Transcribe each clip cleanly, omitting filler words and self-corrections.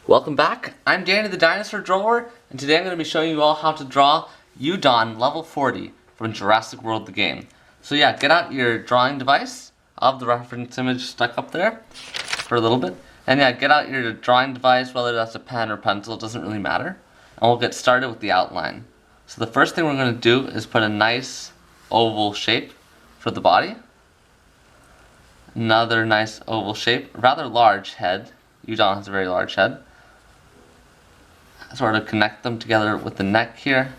Welcome back, I'm Danny the Dinosaur Drawer, and today I'm going to be showing you all how to draw Udon level 40 from Jurassic World the game. So yeah, get out your drawing device. I'll have the reference image stuck up there for a little bit. And yeah, get out your drawing device, whether that's a pen or pencil, it doesn't really matter. And we'll get started with the outline. So the first thing we're going to do is put a nice oval shape for the body. Another nice oval shape, rather large head. Udon has a very large head. Sort of connect them together with the neck here.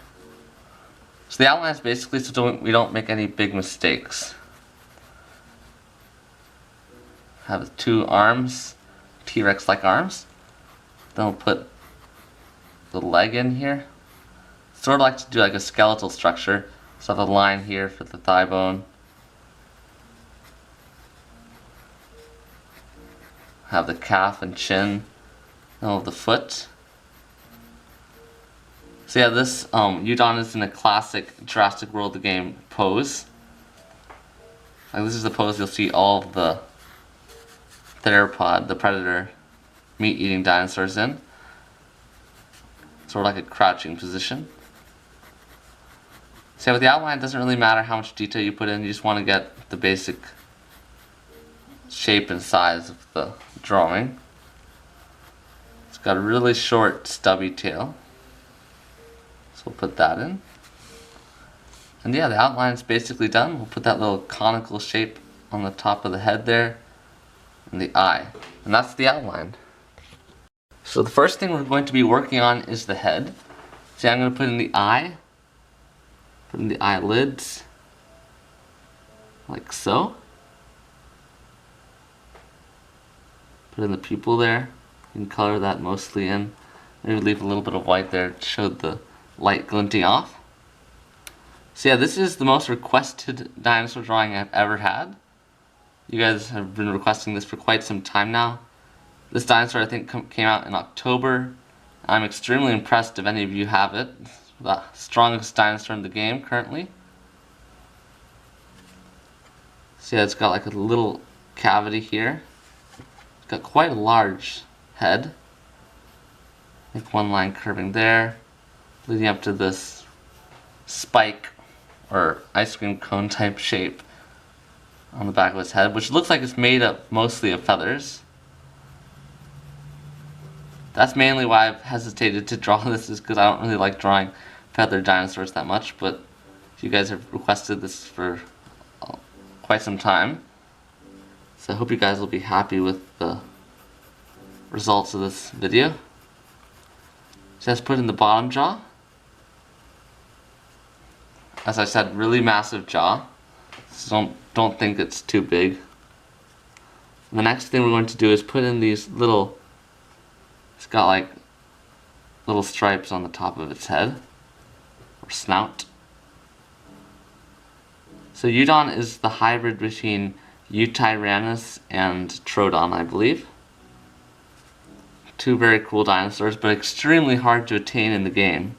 So the outline is basically so we don't make any big mistakes. Have two arms, T-Rex like arms. Then we'll put the leg in here. Sort of like to do like a skeletal structure. So have a line here for the thigh bone. Have the calf and chin. Then we'll have the foot. So yeah, this Udon is in a classic Jurassic World the game pose. Like this is the pose you'll see all of the theropod, the predator, meat-eating dinosaurs in. Sort of like a crouching position. So yeah, with the outline, it doesn't really matter how much detail you put in. You just want to get the basic shape and size of the drawing. It's got a really short, stubby tail. We'll put that in. And yeah, the outline is basically done. We'll put that little conical shape on the top of the head there and the eye. And that's the outline. So the first thing we're going to be working on is the head. See, I'm going to put in the eye. Put in the eyelids. Like so. Put in the pupil there. You can color that mostly in. Maybe leave a little bit of white there to show the light glinting off. So yeah, this is the most requested dinosaur drawing I've ever had. You guys have been requesting this for quite some time now. This dinosaur I think came out in October. I'm extremely impressed if any of you have it. It's the strongest dinosaur in the game currently. So yeah, it's got like a little cavity here. It's got quite a large head. Like one line curving there, leading up to this spike or ice cream cone type shape on the back of his head, which looks like it's made up mostly of feathers. That's mainly why I've hesitated to draw this, is because I don't really like drawing feathered dinosaurs that much, but you guys have requested this for quite some time. So I hope you guys will be happy with the results of this video. So let's put in the bottom jaw. As I said, really massive jaw. So don't think it's too big. And the next thing we're going to do is put in these little, it's got like little stripes on the top of its head, or snout. So Udon is the hybrid between Yutyrannus and Troodon, I believe. Two very cool dinosaurs, but extremely hard to attain in the game.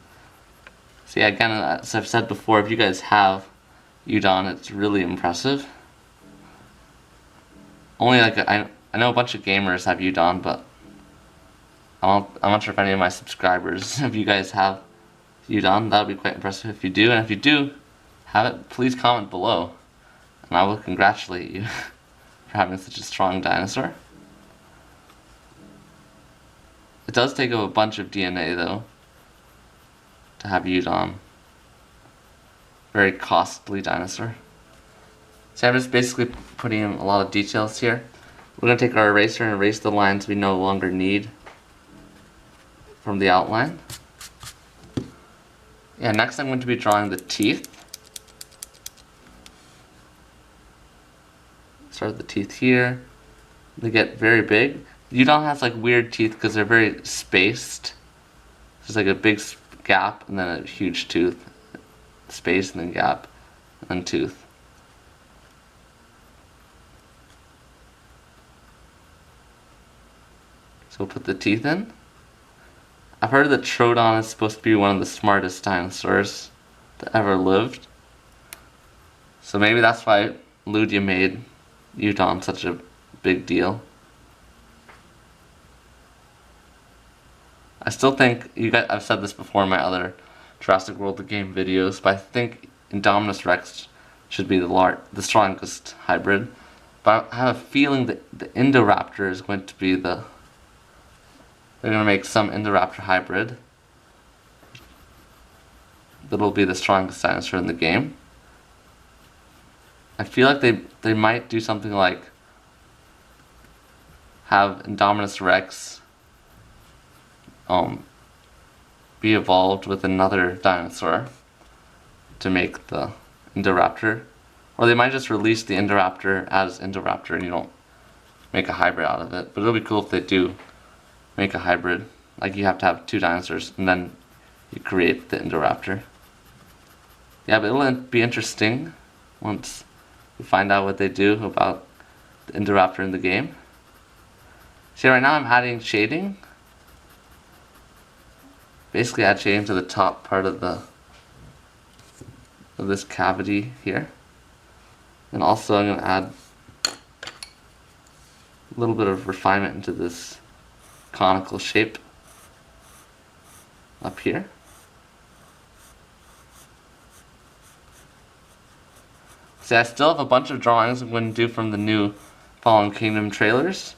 So yeah, again, as I've said before, if you guys have Udon, it's really impressive. Only like I know a bunch of gamers have Udon, but I'm not sure if any of my subscribers, if you guys have Udon, that would be quite impressive if you do. And if you do have it, please comment below, and I will congratulate you for having such a strong dinosaur. It does take up a bunch of DNA though to have Udon. Very costly dinosaur. So I'm just basically putting in a lot of details here. We're going to take our eraser and erase the lines we no longer need from the outline. Yeah, next I'm going to be drawing the teeth. Start with the teeth here. They get very big. Udon has like weird teeth because they're very spaced. There's like a big gap and then a huge tooth. Space and then gap and then tooth. So we'll put the teeth in. I've heard that Troodon is supposed to be one of the smartest dinosaurs that ever lived. So maybe that's why Ludia made Udon such a big deal. I still think I've said this before in my other Jurassic World the game videos, but I think Indominus Rex should be the strongest hybrid. But I have a feeling that the Indoraptor is going to be they're going to make some Indoraptor hybrid that'll be the strongest dinosaur in the game. I feel like they might do something like have Indominus Rex be evolved with another dinosaur to make the Indoraptor. Or they might just release the Indoraptor as Indoraptor and you don't make a hybrid out of it. But it'll be cool if they do make a hybrid. Like you have to have two dinosaurs and then you create the Indoraptor. Yeah, but it'll be interesting once we find out what they do about the Indoraptor in the game. See, right now I'm adding shading. Basically add shading to the top part of this cavity here. And also I'm going to add a little bit of refinement into this conical shape up here. See, I still have a bunch of drawings I'm going to do from the new Fallen Kingdom trailers.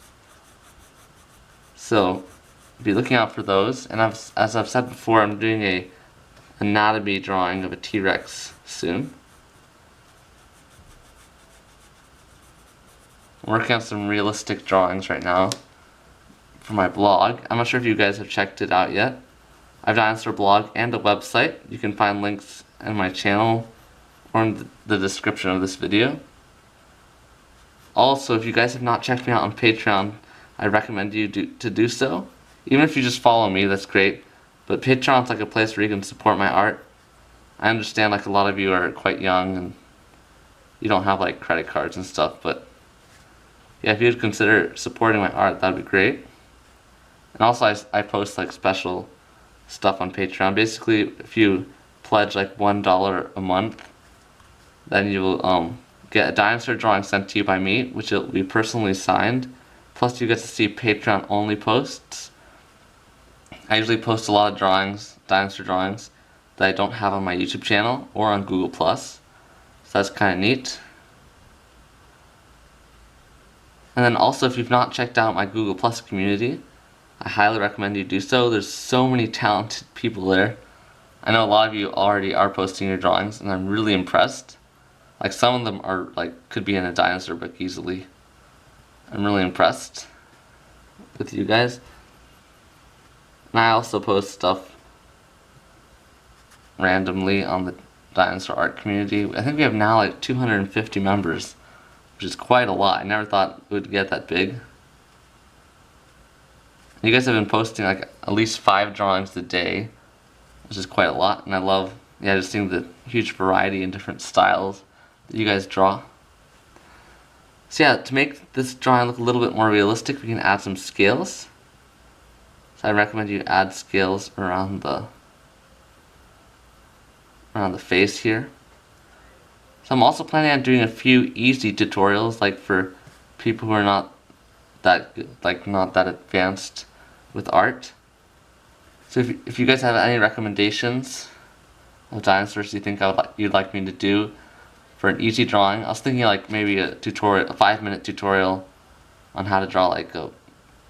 So be looking out for those. And as I've said before, I'm doing a anatomy drawing of a T-Rex soon. I'm working on some realistic drawings right now for my blog. I'm not sure if you guys have checked it out yet. I have a dinosaur blog and a website. You can find links in my channel or in the description of this video. Also, if you guys have not checked me out on Patreon, I recommend you to do so. Even if you just follow me, that's great. But Patreon's like a place where you can support my art. I understand like a lot of you are quite young and you don't have like credit cards and stuff, but yeah, if you'd consider supporting my art, that'd be great. And also I post like special stuff on Patreon. Basically, if you pledge like $1 a month, then you will get a dinosaur drawing sent to you by me, which will be personally signed. Plus you get to see Patreon only posts. I usually post a lot of drawings, dinosaur drawings, that I don't have on my YouTube channel or on Google+. So that's kind of neat. And then also, if you've not checked out my Google+ community, I highly recommend you do so. There's so many talented people there. I know a lot of you already are posting your drawings, and I'm really impressed. Like some of them are like could be in a dinosaur book easily. I'm really impressed with you guys. And I also post stuff randomly on the dinosaur art community. I think we have now like 250 members, which is quite a lot. I never thought it would get that big. You guys have been posting like at least 5 drawings a day, which is quite a lot. And I love, just seeing the huge variety in different styles that you guys draw. So yeah, to make this drawing look a little bit more realistic, we can add some scales. So I recommend you add scales around the face here. So I'm also planning on doing a few easy tutorials, like for people who are not that good, not that advanced with art. So if you guys have any recommendations of dinosaurs you think you'd like me to do for an easy drawing, I was thinking like maybe a 5-minute tutorial on how to draw like a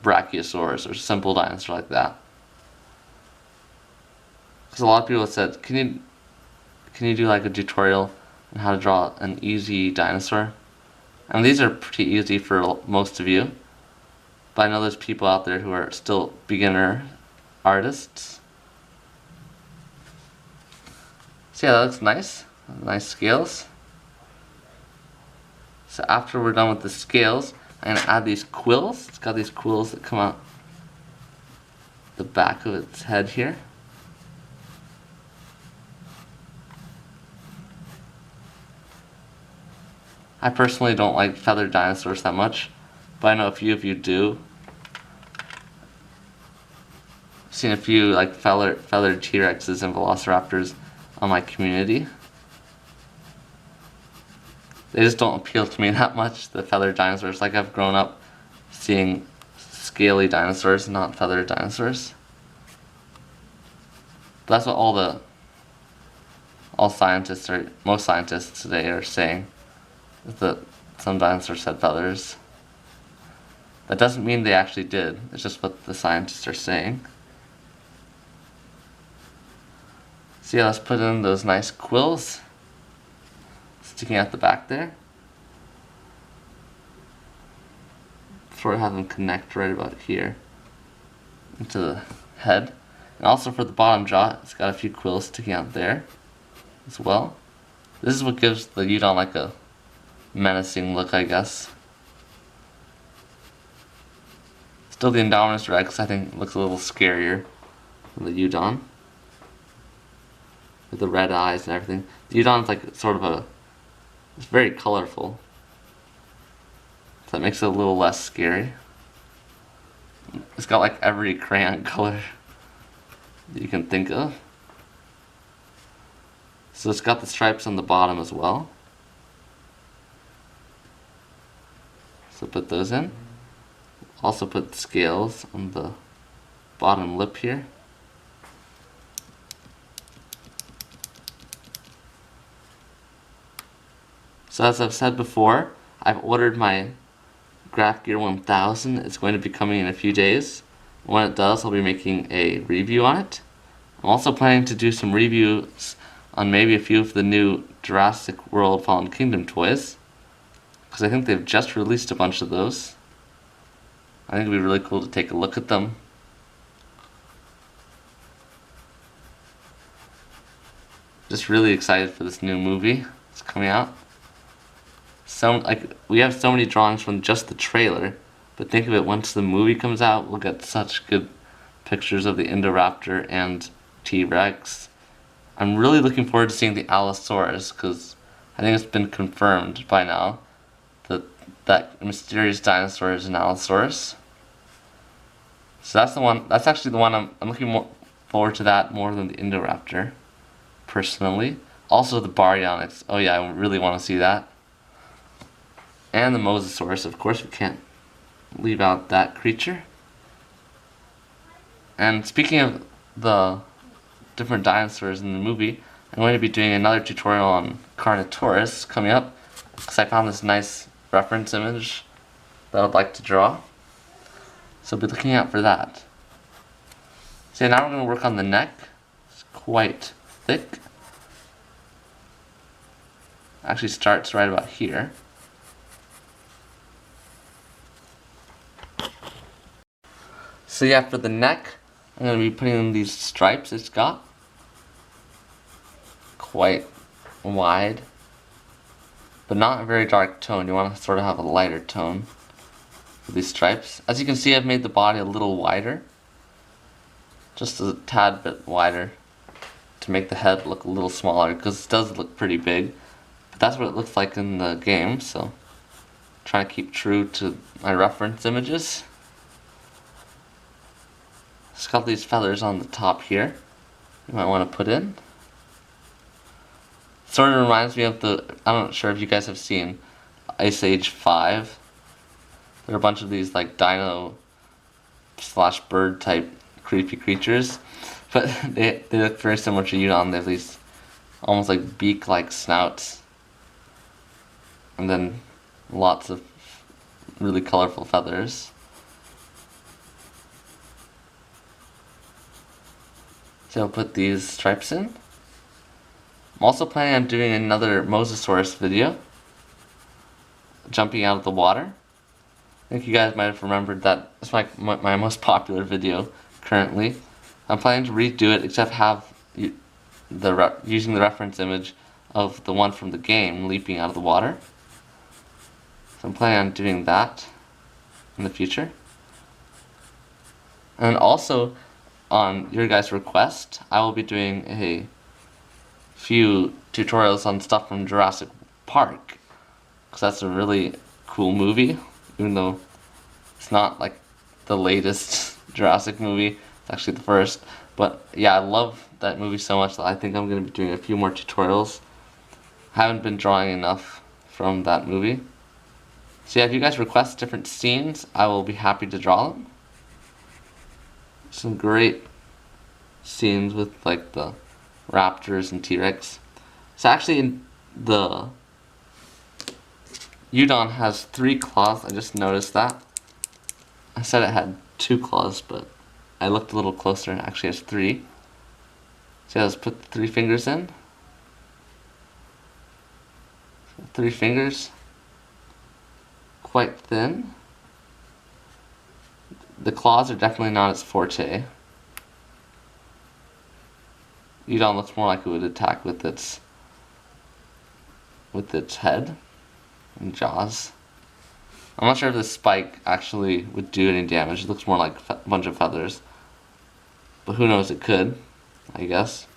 Brachiosaurus or simple dinosaur like that. Because a lot of people have said, can you do like a tutorial on how to draw an easy dinosaur? And these are pretty easy for most of you, but I know there's people out there who are still beginner artists. So yeah, that looks nice. Nice scales. So after we're done with the scales, I'm going to add these quills. It's got these quills that come out the back of its head here. I personally don't like feathered dinosaurs that much, but I know a few of you do. I've seen a few like feathered T-Rexes and Velociraptors on my community. They just don't appeal to me that much, the feathered dinosaurs. Like I've grown up seeing scaly dinosaurs, not feathered dinosaurs. But that's what most scientists today are saying, is that some dinosaurs had feathers. That doesn't mean they actually did. It's just what the scientists are saying. So yeah, let's put in those nice quills sticking out the back there. Sort of have them connect right about here into the head. And also for the bottom jaw, it's got a few quills sticking out there as well. This is what gives the Udon like a menacing look, I guess. Still the Indominus Rex, I think, looks a little scarier than the Udon. With the red eyes and everything. The Udon's like sort of it's very colorful. So that makes it a little less scary. It's got like every crayon color that you can think of. So it's got the stripes on the bottom as well. So put those in. Also put scales on the bottom lip here. So as I've said before, I've ordered my Graph Gear 1000. It's going to be coming in a few days. When it does, I'll be making a review on it. I'm also planning to do some reviews on maybe a few of the new Jurassic World Fallen Kingdom toys, because I think they've just released a bunch of those. I think it'd be really cool to take a look at them. Just really excited for this new movie that's coming out. We have so many drawings from just the trailer, but think of it, once the movie comes out, we'll get such good pictures of the Indoraptor and T-Rex. I'm really looking forward to seeing the Allosaurus, because I think it's been confirmed by now that that mysterious dinosaur is an Allosaurus. So that's actually the one I'm looking forward to that more than the Indoraptor, personally. Also the Baryonyx. Oh yeah, I really want to see that. And the Mosasaurus, of course, we can't leave out that creature. And speaking of the different dinosaurs in the movie, I'm going to be doing another tutorial on Carnotaurus coming up, because I found this nice reference image that I'd like to draw. So be looking out for that. So now we're going to work on the neck. It's quite thick. Actually starts right about here. So yeah, for the neck, I'm going to be putting in these stripes it's got. Quite wide, but not a very dark tone. You want to sort of have a lighter tone for these stripes. As you can see, I've made the body a little wider. Just a tad bit wider to make the head look a little smaller, because it does look pretty big. But that's what it looks like in the game, so trying to keep true to my reference images. It's got these feathers on the top here you might want to put in. Sort of reminds me of I'm not sure if you guys have seen Ice Age 5. There are a bunch of these like dino / bird type creepy creatures, but they look very similar to Udon. They have these almost like beak like snouts, and then lots of really colorful feathers. So I'll put these stripes in. I'm also planning on doing another Mosasaurus video, jumping out of the water. I think you guys might have remembered that it's my most popular video currently. I'm planning to redo it, except have using the reference image of the one from the game leaping out of the water. So I'm planning on doing that in the future. And also, on your guys' request, I will be doing a few tutorials on stuff from Jurassic Park, because that's a really cool movie, even though it's not like the latest Jurassic movie. It's actually the first. But yeah, I love that movie so much that I think I'm going to be doing a few more tutorials. I haven't been drawing enough from that movie. So yeah, if you guys request different scenes, I will be happy to draw them. Some great scenes with like the raptors and T-Rex. So actually in the Udon has 3 claws. I just noticed that. I said it had 2 claws, but I looked a little closer and it actually has 3. So let's put the 3 fingers in. 3 fingers. Quite thin. The claws are definitely not its forte. Udon looks more like it would attack with its head and jaws. I'm not sure if this spike actually would do any damage. It looks more like a bunch of feathers. But who knows, it could, I guess.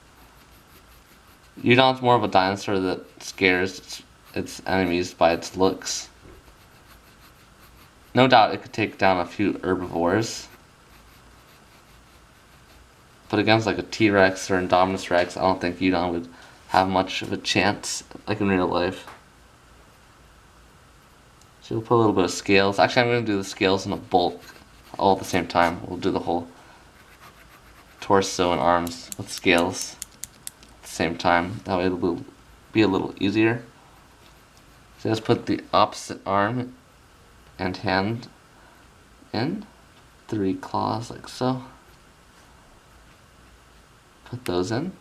Udon's more of a dinosaur that scares its enemies by its looks. No doubt it could take down a few herbivores. But against like a T-Rex or Indominus Rex, I don't think Udon would have much of a chance, like in real life. So we'll put a little bit of scales. Actually, I'm going to do the scales in a bulk all at the same time. We'll do the whole torso and arms with scales at the same time. That way it'll be a little easier. So let's put the opposite arm and hand in. 3 claws like so. Put those in.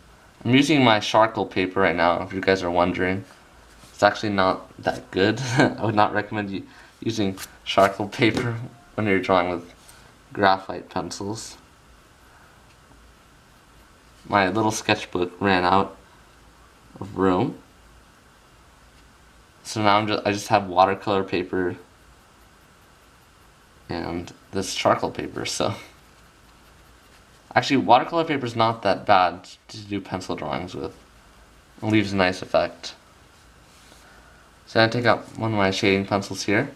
I'm using my charcoal paper right now, if you guys are wondering. It's actually not that good. I would not recommend you using charcoal paper when you're drawing with graphite pencils. My little sketchbook ran out of room. So now I just have watercolor paper and this charcoal paper, so actually watercolor paper is not that bad to do pencil drawings with. It leaves a nice effect. So I take out one of my shading pencils here.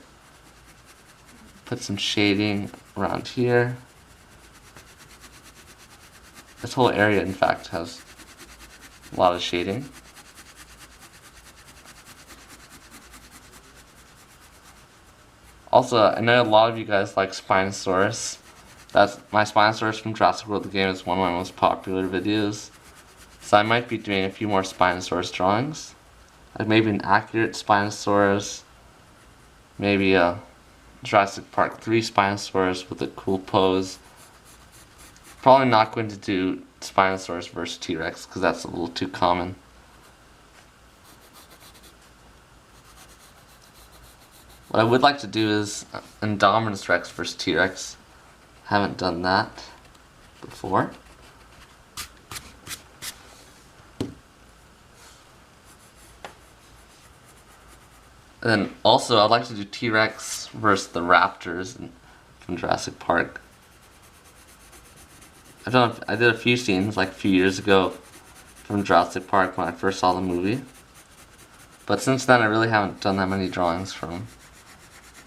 Put some shading around here. This whole area, in fact, has a lot of shading. Also, I know a lot of you guys like Spinosaurus. That's my Spinosaurus from Jurassic World the game is one of my most popular videos. So I might be doing a few more Spinosaurus drawings. Like maybe an accurate Spinosaurus. Maybe a Jurassic Park 3 Spinosaurus with a cool pose. Probably not going to do Spinosaurus versus T-Rex because that's a little too common. What I would like to do is Indominus Rex versus T-Rex. Haven't done that before. And then also I'd like to do T-Rex versus the Raptors from Jurassic Park. I did a few scenes like a few years ago from Jurassic Park when I first saw the movie. But since then I really haven't done that many drawings from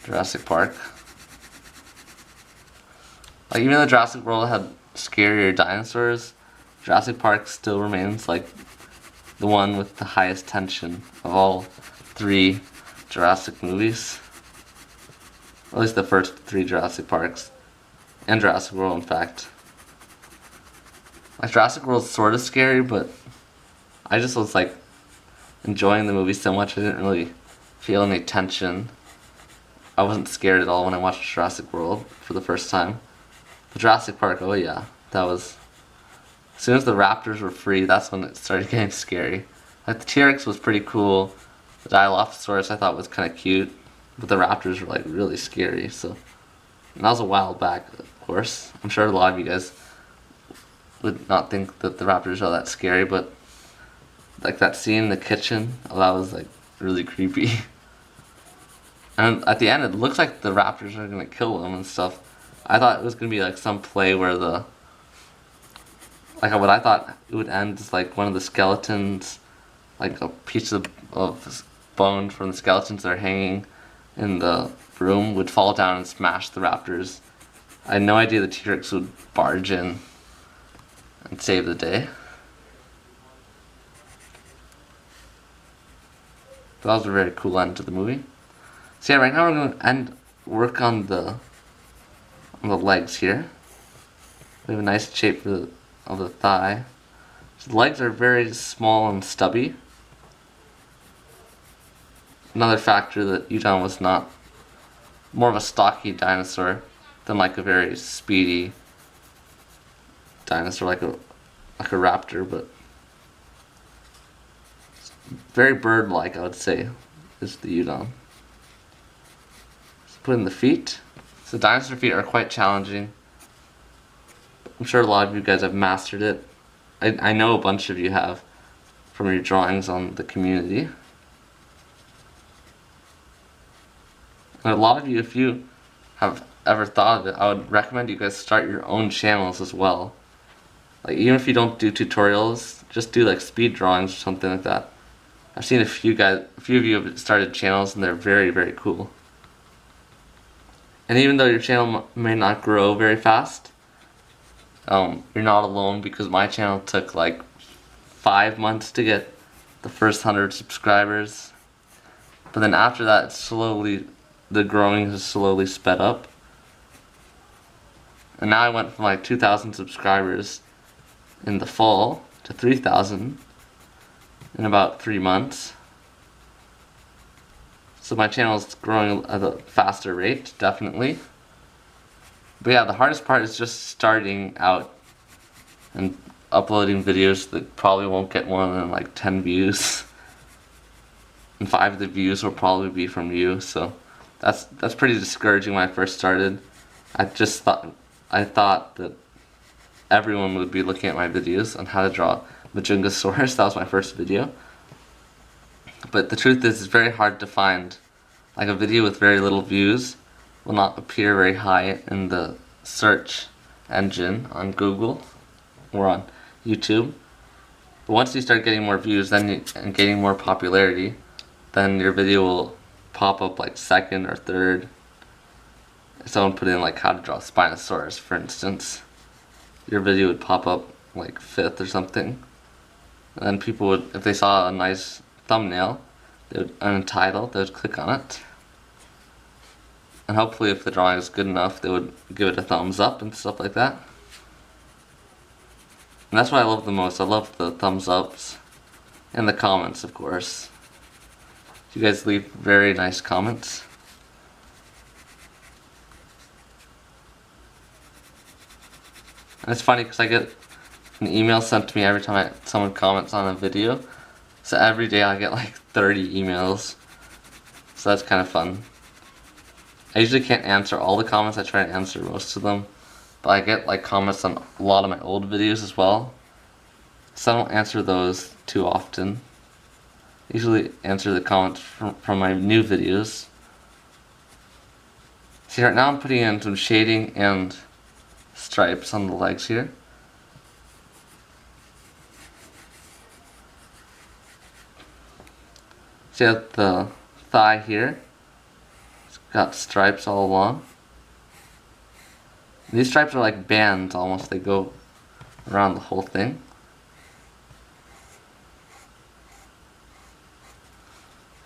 Jurassic Park. Like even though Jurassic World had scarier dinosaurs, Jurassic Park still remains like the one with the highest tension of all 3 Jurassic movies. At least the first 3 Jurassic Parks. And Jurassic World, in fact. Like Jurassic World's sort of scary, but I just was like enjoying the movie so much I didn't really feel any tension. I wasn't scared at all when I watched Jurassic World for the first time. But Jurassic Park, oh yeah, that was... As soon as the raptors were free, that's when it started getting scary. Like the T-Rex was pretty cool. The Dilophosaurus I thought was kind of cute. But the raptors were like really scary, so... And that was a while back, of course. I'm sure a lot of you guys would not think that the raptors are that scary, but... Like that scene in the kitchen, oh, that was like really creepy. And at the end, it looks like the raptors are gonna kill them and stuff. I thought it was gonna be like some play where the... Like what I thought it would end is like one of the skeletons, like a piece of bone from the skeletons that are hanging in the room would fall down and smash the raptors. I had no idea the T-Rex would barge in and save the day. But that was a very cool end to the movie. So yeah, right now we're going to work on the legs here. We have a nice shape for of the thigh. So the legs are very small and stubby. Another factor that Udon was not more of a stocky dinosaur than like a very speedy dinosaur, like a raptor, but very bird-like, I would say, is the Udon. Let's put in the feet. So dinosaur feet are quite challenging. I'm sure a lot of you guys have mastered it. I know a bunch of you have from your drawings on the community. And a lot of you, if you have ever thought of it, I would recommend you guys start your own channels as well. Like, even if you don't do tutorials, just do like speed drawings or something like that. I've seen a few of you have started channels and they're very, very cool. And even though your channel may not grow very fast, you're not alone, because my channel took like 5 months to get the first 100 subscribers. But then after that, the growing has slowly sped up. And now I went from like 2,000 subscribers in the fall to 3,000 in about 3 months. So my channel is growing at a faster rate, definitely. But yeah, the hardest part is just starting out and uploading videos that probably won't get more than like 10 views. And 5 of the views will probably be from you, so that's pretty discouraging when I first started. I thought that everyone would be looking at my videos on how to draw Majungasaurus. That was my first video. But the truth is, it's very hard to find. Like, a video with very little views will not appear very high in the search engine on Google or on YouTube. But once you start getting more views and gaining more popularity, then your video will pop up like second or third. If someone put in like how to draw Spinosaurus, for instance, your video would pop up like 5th or something. And then people would, if they saw a nice thumbnail, and a title, they would click on it. And hopefully, if the drawing is good enough, they would give it a thumbs up and stuff like that. And that's what I love the most. I love the thumbs ups and the comments, of course. You guys leave very nice comments. And it's funny because I get an email sent to me every time someone comments on a video. So every day I get like 30 emails. So that's kind of fun. I usually can't answer all the comments. I try to answer most of them. But I get like comments on a lot of my old videos as well. So I don't answer those too often. I usually answer the comments from my new videos. See, right now I'm putting in some shading and stripes on the legs here. See at the thigh here, it's got stripes all along. And these stripes are like bands almost, they go around the whole thing.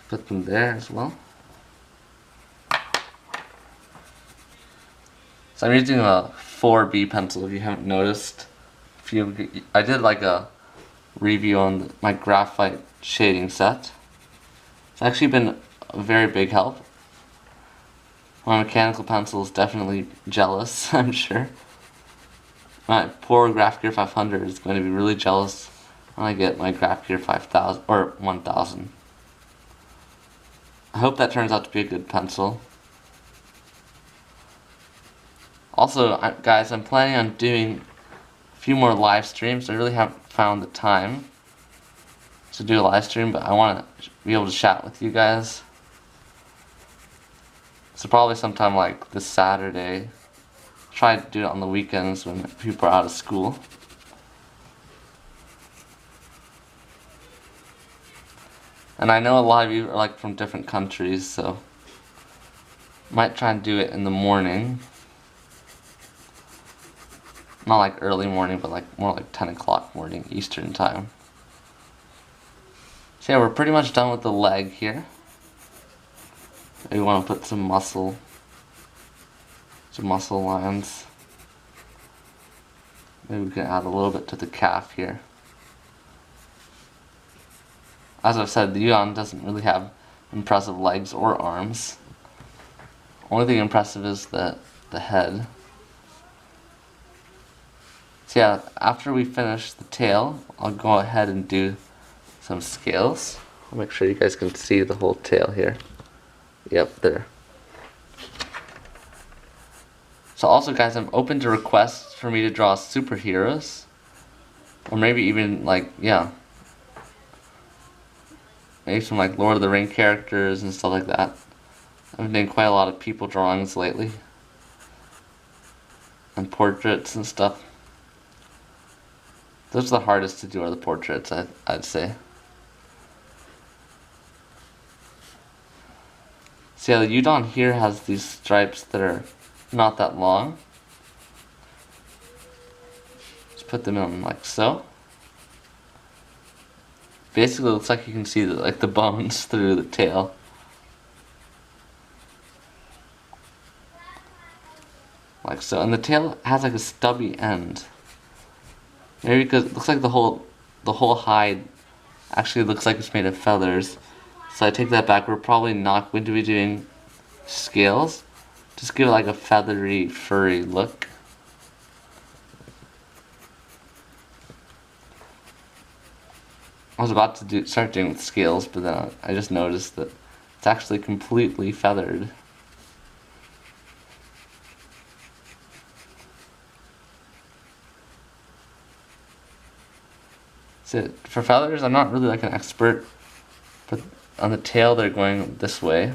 Put them there as well. So I'm using a 4B pencil, if you haven't noticed. I did like a review on my graphite shading set. It's actually been a very big help. My mechanical pencil is definitely jealous, I'm sure. My poor Graph Gear 500 is going to be really jealous when I get my Graph Gear 5000 or 1000. I hope that turns out to be a good pencil. Also, guys, I'm planning on doing a few more live streams. I really haven't found the time to do a live stream, but I want to be able to chat with you guys. So probably sometime like this Saturday. Try to do it on the weekends when people are out of school. And I know a lot of you are like from different countries, so might try and do it in the morning. Not like early morning, but like more like 10 o'clock morning Eastern time. So yeah, we're pretty much done with the leg here. We want to put some muscle lines. Maybe we can add a little bit to the calf here. As I've said, the Udon doesn't really have impressive legs or arms. Only thing impressive is the head. So yeah, after we finish the tail, I'll go ahead and do some scales. I'll make sure you guys can see the whole tail here. Yep, there. So also guys, I'm open to requests for me to draw superheroes. Or maybe even like, yeah. Maybe some like Lord of the Rings characters and stuff like that. I've been doing quite a lot of people drawings lately. And portraits and stuff. Those are the hardest to do, are the portraits, I'd say. So yeah, the Udon here has these stripes that are not that long. Just put them in like so. Basically, it looks like you can see like the bones through the tail. Like so, and the tail has like a stubby end. Maybe because it looks like the whole hide actually looks like it's made of feathers. So I take that back. We're probably not going to be doing scales. Just give it like a feathery, furry look. I was about to start doing with scales, but then I just noticed that it's actually completely feathered. So for feathers, I'm not really like an expert, but on the tail they're going this way.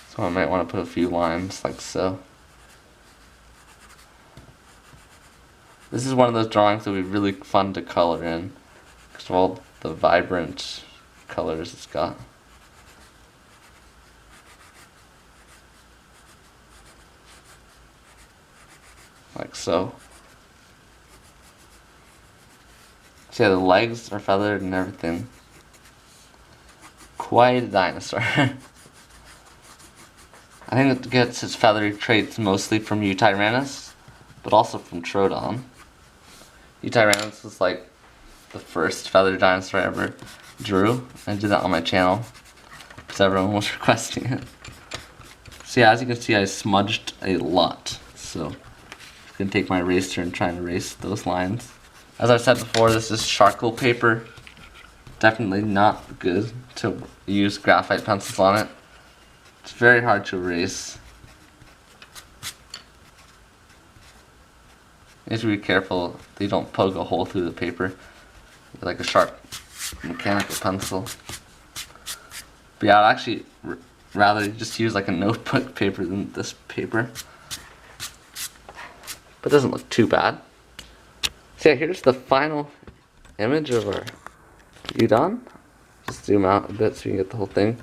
So I might want to put a few lines like so. This is one of those drawings that would be really fun to color in because of all the vibrant colors it's got. Like so. So yeah, the legs are feathered and everything. Quite a dinosaur. I think it gets its feathery traits mostly from Eutyrannus, but also from Troodon. Eutyrannus was like the first feathered dinosaur I ever drew. I did that on my channel because everyone was requesting it. So yeah, as you can see, I smudged a lot. So I'm gonna take my eraser and try and erase those lines. As I've said before, this is charcoal paper. Definitely not good to use graphite pencils on it. It's very hard to erase. You have to be careful that you don't poke a hole through the paper with like a sharp mechanical pencil. But yeah, I'd actually rather just use like a notebook paper than this paper. But it doesn't look too bad. So yeah, here's the final image of our Udon. Just zoom out a bit so you can get the whole thing.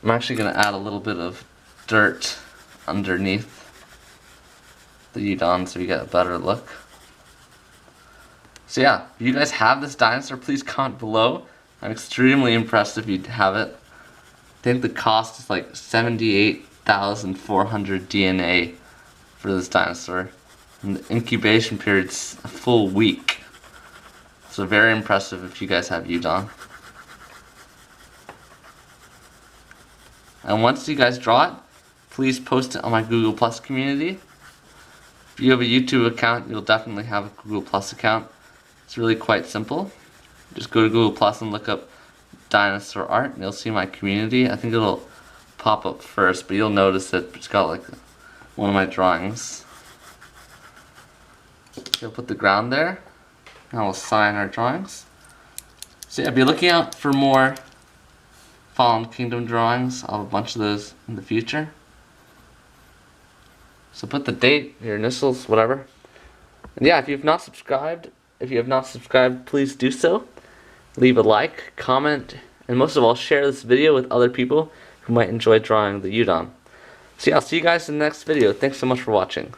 I'm actually going to add a little bit of dirt underneath the Udon so you get a better look. So yeah, if you guys have this dinosaur, please comment below. I'm extremely impressed if you have it. I think the cost is like 78,400 DNA for this dinosaur. And the incubation period's a full week. So very impressive if you guys have Udon. And once you guys draw it, please post it on my Google Plus community. If you have a YouTube account, you'll definitely have a Google Plus account. It's really quite simple. Just go to Google Plus and look up dinosaur art and you'll see my community. I think it'll pop up first, but you'll notice that it's got like one of my drawings. You'll put the ground there, and we'll sign our drawings. So yeah, be looking out for more Fallen Kingdom drawings. I'll have a bunch of those in the future. So put the date, your initials, whatever. And yeah, if you have not subscribed, please do so. Leave a like, comment, and most of all, share this video with other people who might enjoy drawing the Udon. So yeah, I'll see you guys in the next video. Thanks so much for watching.